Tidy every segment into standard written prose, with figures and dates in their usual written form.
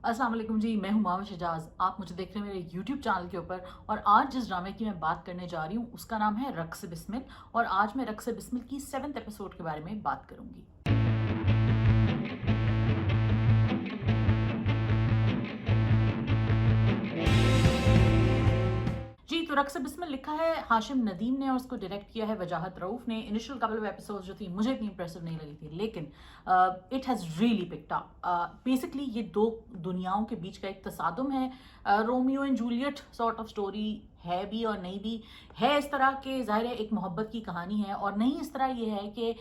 अस्सलाम वालेकुम जी, मैं हूं मावा शजाज। आप मुझे देख रहे हैं मेरे यूट्यूब चैनल के ऊपर। और आज जिस ड्रामे की मैं बात करने जा रही हूं उसका नाम है रक्स बिस्मिल। और आज मैं रक्स बिस्मिल की 7th एपिसोड के बारे में बात करूंगी। जी, तो रक्स बिस्मिल लिखा है हाशिम नदीम ने और उसको डायरेक्ट किया है वजाहत रऊफ ने। इनिशियल कपल ऑफ एपिसोड्स जो थी मुझे इतनी इंप्रेसिव नहीं लगी थी, लेकिन it has really picked up. Basically ये दो दुनियाओं के बीच का एक तसादुम है। Romeo and Juliet sort of story है भी और नहीं भी है। इस तरह के ज़ाहिर है एक मोहब्बत की कहानी है, और नहीं इस तरह ये है कि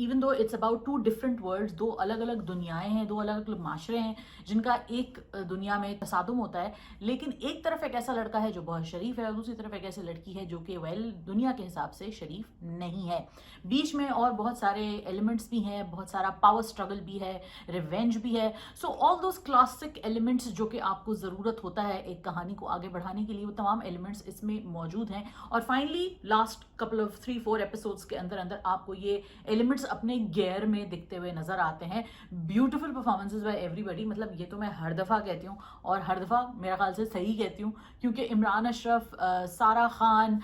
even though it's about two different worlds, दो अलग अलग दुनियाएं हैं, दो अलग अलग माशरे हैं जिनका एक दुनिया में तसादुम होता है। लेकिन एक तरफ एक ऐसा लड़का है जो बहुत शरीफ है और दूसरी तरफ एक ऐसी लड़की है जो कि दुनिया के हिसाब से शरीफ नहीं है। बीच में और बहुत सारे एलिमेंट्स भी हैं, बहुत सारा पावर स्ट्रगल भी है, रिवेंज भी है। So all those classic elements जो कि आपको ज़रूरत होता है एक कहानी को आगे बढ़ाने के लिए, वो तमाम एलिमेंट्स इसमें मौजूद हैं। और finally last couple of 3-4 episodes के अंदर अंदर आपको ये एलिमेंट्स अपने गेयर में दिखते हुए नजर आते हैं। Beautiful performances by everybody. मतलब ये तो मैं हर दफ़ा कहती हूँ और हर दफ़ा मेरा ख्याल से सही कहती हूँ, क्योंकि इमरान अशरफ, सारा खान,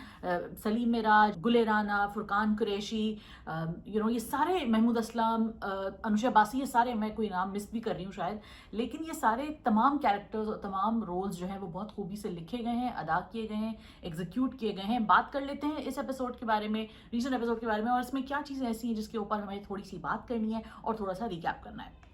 सलीम मिराज, गुल राना, फुरकान कुरैशी, ये सारे, महमूद असलम, अनुषा बासी, ये सारे, मैं कोई नाम मिस भी कर रही हूँ शायद, लेकिन ये सारे तमाम कैरेक्टर्स और तमाम रोल्स जो हैं वो बहुत खूबी से लिखे गए हैं, अदा किए गए हैं, एग्जीक्यूट किए गए हैं। बात कर लेते हैं इस एपिसोड के बारे में, रीसेंट एपिसोड के बारे में, और इसमें क्या चीज़ें ऐसी हैं जिसके ऊपर हमें थोड़ी सी बात करनी है और थोड़ा सा रिकैप करना है।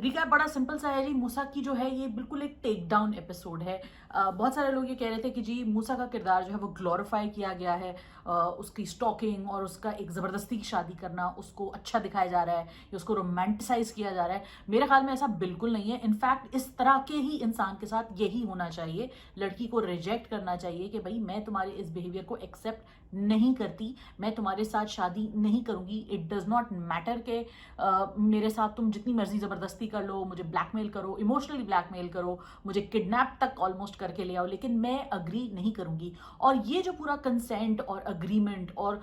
रिकैप बड़ा सिंपल सा है जी। मूसा की जो है ये बिल्कुल एक टेक डाउन एपिसोड है। बहुत सारे लोग ये कह रहे थे कि जी मूसा का किरदार जो है वो ग्लोरीफाई किया गया है, उसकी स्टॉकिंग और उसका एक ज़बरदस्ती की शादी करना उसको अच्छा दिखाया जा रहा है या उसको रोमांटिसाइज किया जा रहा है। मेरे ख्याल में ऐसा बिल्कुल नहीं है। इनफैक्ट इस तरह के ही इंसान के साथ यही होना चाहिए। लड़की को रिजेक्ट करना चाहिए कि भाई मैं तुम्हारे इस बिहेवियर को एक्सेप्ट नहीं करती, मैं तुम्हारे साथ शादी नहीं करूंगी। इट डज नॉट मैटर के मेरे साथ तुम जितनी मर्जी ज़बरदस्ती कर लो, मुझे ब्लैकमेल करो, इमोशनली ब्लैकमेल करो, मुझे किडनैप तक ऑलमोस्ट करके ले आओ, लेकिन मैं अग्री नहीं करूंगी। और ये जो पूरा कंसेंट और अग्रीमेंट और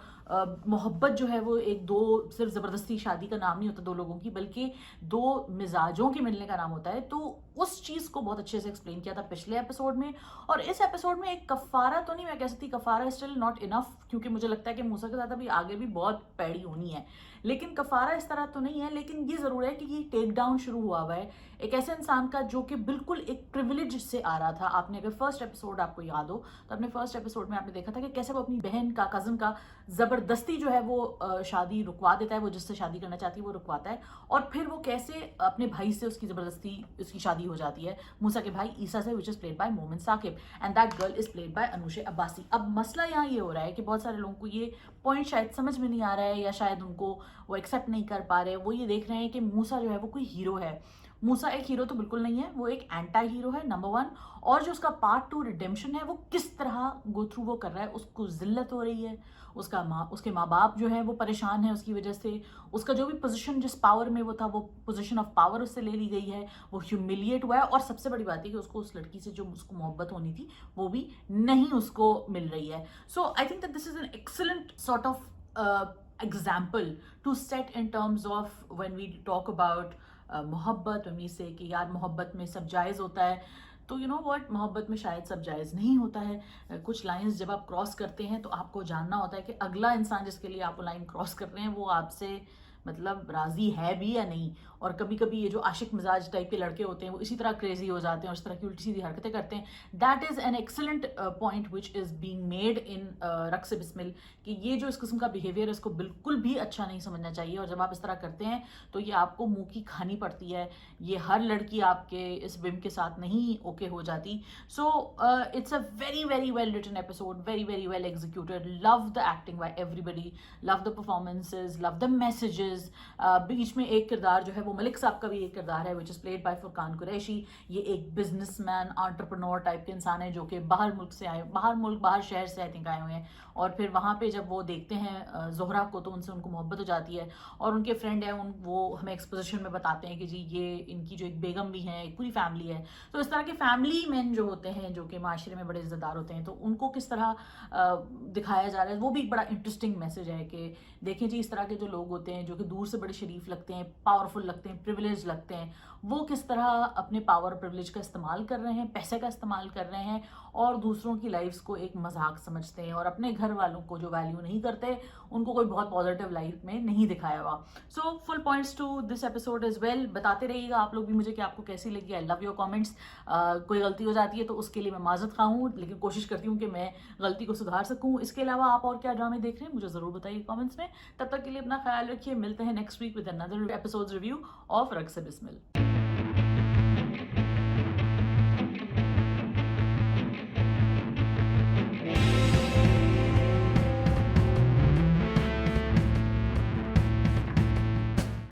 मोहब्बत जो है वो एक दो, सिर्फ ज़बरदस्ती शादी का नाम नहीं होता दो लोगों की, बल्कि दो मिजाजों के मिलने का नाम होता है। तो उस चीज़ को बहुत अच्छे से एक्सप्लेन किया था पिछले एपिसोड में। और इस एपिसोड में एक कफारा तो नहीं मैं कह सकती, कफारा स्टिल नॉट इनफ, क्योंकि मुझे लगता है कि मूसा के साथ अभी आगे भी बहुत पैड़ी होनी है, लेकिन कफारा इस तरह तो नहीं है। लेकिन ये ज़रूर है कि ये टेक डाउन शुरू हुआ है एक ऐसे इंसान का जो कि बिल्कुल एक प्रिविलेज से आ रहा था। आपने अगर फर्स्ट एपिसोड आपको याद हो तो अपने फर्स्ट एपिसोड में आपने देखा था कि कैसे वो अपनी बहन का, कज़न का ज़बरदस्ती जो है वो शादी रुकवा देता है, वो जिससे शादी करना चाहती है वो रुकवाता है, और फिर वो कैसे अपने भाई से उसकी ज़बरदस्ती उसकी शादी हो जाती है, मूसा के भाई ईसा से, which is played by Momin Saqib, and that girl is played by Anoushey Abbasi. अब मसला यहाँ ये हो रहा है कि बहुत सारे लोगों को ये पॉइंट शायद समझ में नहीं आ रहा है, या शायद उनको वो एक्सेप्ट नहीं कर पा रहे। वो ये देख रहे हैं कि मूसा जो है वो कोई हीरो है। मूसा एक हीरो तो बिल्कुल नहीं है, वो एक एंटी हीरो है, नंबर 1। और जो उसका पार्ट 2 रिडेम्पशन है वो किस तरह गो थ्रू वो कर रहा है, उसको जिल्लत हो रही है, उसके माँ बाप जो है वो परेशान है उसकी वजह से, उसका जो भी पोजीशन जिस पावर में वो था वो पोजीशन ऑफ पावर उससे ले ली गई है, वो ह्यूमिलिएट हुआ है। और सबसे बड़ी बात है कि उसको उस लड़की से जो उसको मोहब्बत होनी थी वो भी नहीं उसको मिल रही है। So I think that this is an excellent sort of example to set in terms of when we talk about मोहब्बत, when we say कि यार मोहब्बत में सब जायज़ होता है, तो यू नो व्हाट, मोहब्बत में शायद सब जायज़ नहीं होता है। कुछ लाइंस जब आप क्रॉस करते हैं तो आपको जानना होता है कि अगला इंसान जिसके लिए आप लाइन क्रॉस कर रहे हैं वो आपसे मतलब राजी है भी या नहीं। और कभी कभी ये जो आशिक मिजाज टाइप के लड़के होते हैं वो इसी तरह क्रेजी हो जाते हैं और इस तरह की उल्टी सीधी हरकतें करते हैं। That is an excellent point which is being made in Raqs Bismil, कि ये जो इस किस्म का बिहेवियर है इसको बिल्कुल भी अच्छा नहीं समझना चाहिए। और जब आप इस तरह करते हैं तो ये आपको मुंह की खानी पड़ती है। ये हर लड़की आपके इस विम के साथ नहीं ओके हो जाती। So it's a very very well written episode, very very well executed. Love the acting by everybody, love the performances, love the messages. बीच में एक किरदार जो है वो मलिक साहब का भी एक किरदार है which is played bye Furqan Qureshi. ये एक बिजनेसमैन, एंटरप्रेन्योर टाइप के इंसान है जो कि बाहर शहर से आई थिंक आए हुए हैं। और फिर वहाँ पे जब वो देखते हैं जोहरा को तो उनको मोहब्बत हो जाती है। और उनके फ्रेंड है वो हमें एक्सपोजिशन में बताते हैं कि जी ये इनकी जो एक बेगम भी है, एक पूरी फैमिली है। तो इस तरह के फैमिली मैन जो होते हैं जो कि माशरे में बड़े इज्जतदार होते हैं, तो उनको किस तरह दिखाया जा रहा है वो भी एक बड़ा इंटरेस्टिंग मैसेज है कि देखें जी इस तरह के जो लोग होते हैं जो कि दूर से बड़े शरीफ लगते हैं, पावरफुल लगते हैं, प्रिविलेज लगते हैं, वो किस तरह अपने पावर और प्रिविलेज का इस्तेमाल कर रहे हैं, पैसे का इस्तेमाल कर रहे हैं और दूसरों की लाइफ्स को एक मजाक समझते हैं और अपने घर वालों को जो वैल्यू नहीं करते उनको कोई बहुत पॉजिटिव लाइफ में नहीं दिखाया हुआ। So full points to this episode is well. बताते रहिएगा आप लोग भी मुझे कि आपको कैसी लगी। I love your comments. कोई गलती हो जाती है तो उसके लिए मैं माजत खा हूँ, लेकिन कोशिश करती हूँ कि मैं गलती को सुधार सकूँ। इसके अलावा आप और क्या ड्रामे देख रहे हैं मुझे जरूर बताइए कॉमेंट्स में। तब तक के लिए अपना ख्याल रखिए। मिलते हैं next week with another episode review of रग से बिस्मिल।